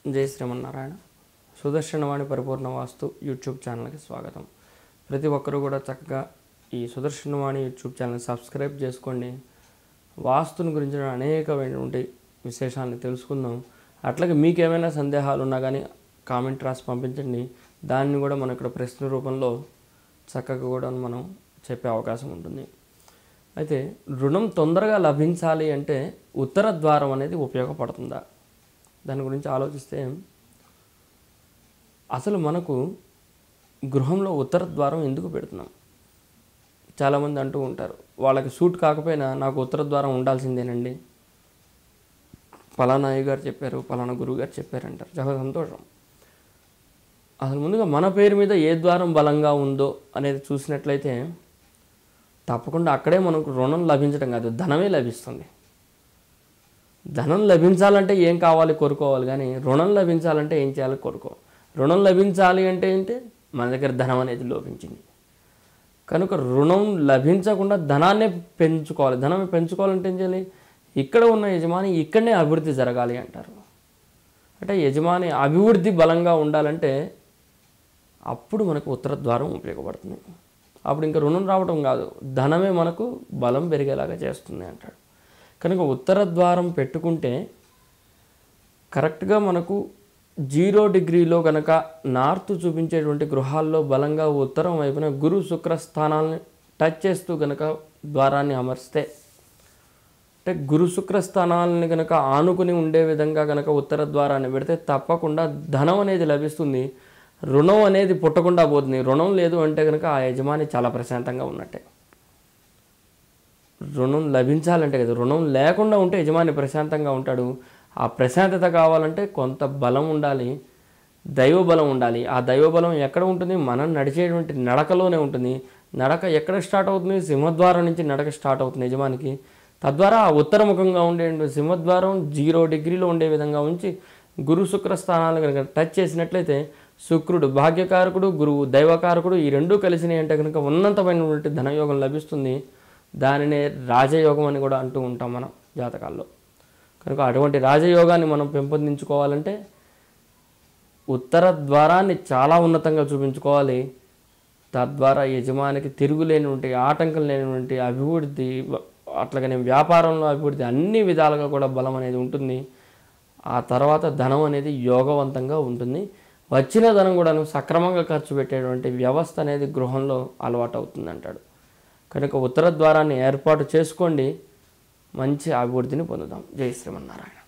జై శ్రీమన్నారాయణ. సుదర్శనవాణి పరిపూర్ణ వాస్తు యూట్యూబ్ ఛానల్కి స్వాగతం. ప్రతి ఒక్కరూ కూడా చక్కగా ఈ సుదర్శనవాణి యూట్యూబ్ ఛానల్ సబ్స్క్రైబ్ చేసుకోండి. వాస్తుని గురించిన అనేకమైనటువంటి విశేషాలను తెలుసుకుందాం. అట్లాగే మీకు ఏమైనా సందేహాలు ఉన్నా కానీ కామెంట్ రాసి పంపించండి. దాన్ని కూడా మనం ఇక్కడ ప్రశ్న రూపంలో చక్కగా కూడా మనం చెప్పే అవకాశం ఉంటుంది. అయితే రుణం తొందరగా లభించాలి అంటే ఉత్తర ద్వారం అనేది ఉపయోగపడుతుందా? దాని గురించి ఆలోచిస్తే అసలు మనకు గృహంలో ఉత్తర ద్వారం ఎందుకు పెడుతున్నాం? చాలామంది అంటూ ఉంటారు, వాళ్ళకి సూట్ కాకపోయినా నాకు ఉత్తర ద్వారం ఉండాల్సిందేనండి, పలానా అయ్య గారు చెప్పారు, పలానా గురువు గారు చెప్పారంటారు. చాలా సంతోషం. అసలు ముందుగా మన పేరు మీద ఏ ద్వారం బలంగా ఉందో అనేది చూసినట్లయితే తప్పకుండా అక్కడే మనకు రుణం లభించడం కాదు, ధనమే లభిస్తుంది. ధనం లభించాలంటే ఏం కావాలి కోరుకోవాలి, కానీ రుణం లభించాలంటే ఏం చేయాలి కోరుకో. రుణం లభించాలి అంటే ఏంటి? మన దగ్గర ధనం అనేది లోపించింది కనుక రుణం లభించకుండా ధనాన్నే పెంచుకోవాలి. ధనం పెంచుకోవాలంటే ఏం చేయాలి? ఇక్కడ ఉన్న యజమాని ఇక్కడనే అభివృద్ధి జరగాలి అంటారు. అంటే యజమాని అభివృద్ధి బలంగా ఉండాలంటే అప్పుడు మనకు ఉత్తర ద్వారం ఉపయోగపడుతుంది. అప్పుడు ఇంకా రుణం రావడం కాదు, ధనమే మనకు బలం పెరిగేలాగా చేస్తుంది అంటాడు. కనుక ఉత్తర ద్వారం పెట్టుకుంటే కరెక్ట్గా మనకు 0 డిగ్రీలో కనుక నార్త్ చూపించేటువంటి గృహాల్లో బలంగా ఉత్తరం వైపున గురు శుక్ర స్థానాలను టచ్ చేస్తూ కనుక ద్వారాన్ని అమర్స్తే, అంటే గురు శుక్ర స్థానాలని కనుక ఆనుకుని ఉండే విధంగా కనుక ఉత్తర ద్వారాన్ని పెడితే తప్పకుండా ధనం అనేది లభిస్తుంది. రుణం అనేది పుట్టకుండా పోతుంది. రుణం లేదు అంటే కనుక ఆ యజమాని చాలా ప్రశాంతంగా ఉన్నట్టే. రుణం లభించాలంటే కదా, రుణం లేకుండా ఉంటే యజమాని ప్రశాంతంగా ఉంటాడు. ఆ ప్రశాంతత కావాలంటే కొంత బలం ఉండాలి, దైవ బలం ఉండాలి. ఆ దైవ బలం ఎక్కడ ఉంటుంది? మనం నడిచేటువంటి నడకలోనే ఉంటుంది. నడక ఎక్కడ స్టార్ట్ అవుతుంది? సింహద్వారం నుంచి నడక స్టార్ట్ అవుతుంది యజమానికి. తద్వారా ఆ ఉత్తరముఖంగా ఉండే సింహద్వారం 0 డిగ్రీలో ఉండే విధంగా ఉంచి గురు శుక్ర స్థానాలు కనుక టచ్ చేసినట్లయితే శుక్రుడు భాగ్యకారకుడు, గురువు దైవకారకుడు, ఈ రెండూ కలిసినాయి అంటే కనుక ఉన్నతమైనటువంటి ధనయోగం లభిస్తుంది. దానినే రాజయోగం అని కూడా అంటూ ఉంటాం మనం జాతకాల్లో. కనుక అటువంటి రాజయోగాన్ని మనం పెంపొందించుకోవాలంటే ఉత్తర ద్వారాన్ని చాలా ఉన్నతంగా చూపించుకోవాలి. తద్వారా యజమానికి తిరుగులేనివంటి, ఆటంకం లేనివంటి అభివృద్ధి, అట్లాగనే వ్యాపారంలో అభివృద్ధి, అన్ని విధాలుగా కూడా బలం అనేది ఉంటుంది. ఆ తర్వాత ధనం అనేది యోగవంతంగా ఉంటుంది. వచ్చిన ధనం కూడా సక్రమంగా ఖర్చు పెట్టేటువంటి వ్యవస్థ అనేది గృహంలో అలవాటు అవుతుంది అంటాడు. కనుక ఉత్తర ద్వారాన్ని ఏర్పాటు చేసుకోండి, మంచి అభివృద్ధిని పొందుదాం. జై శ్రీమన్నారాయణ.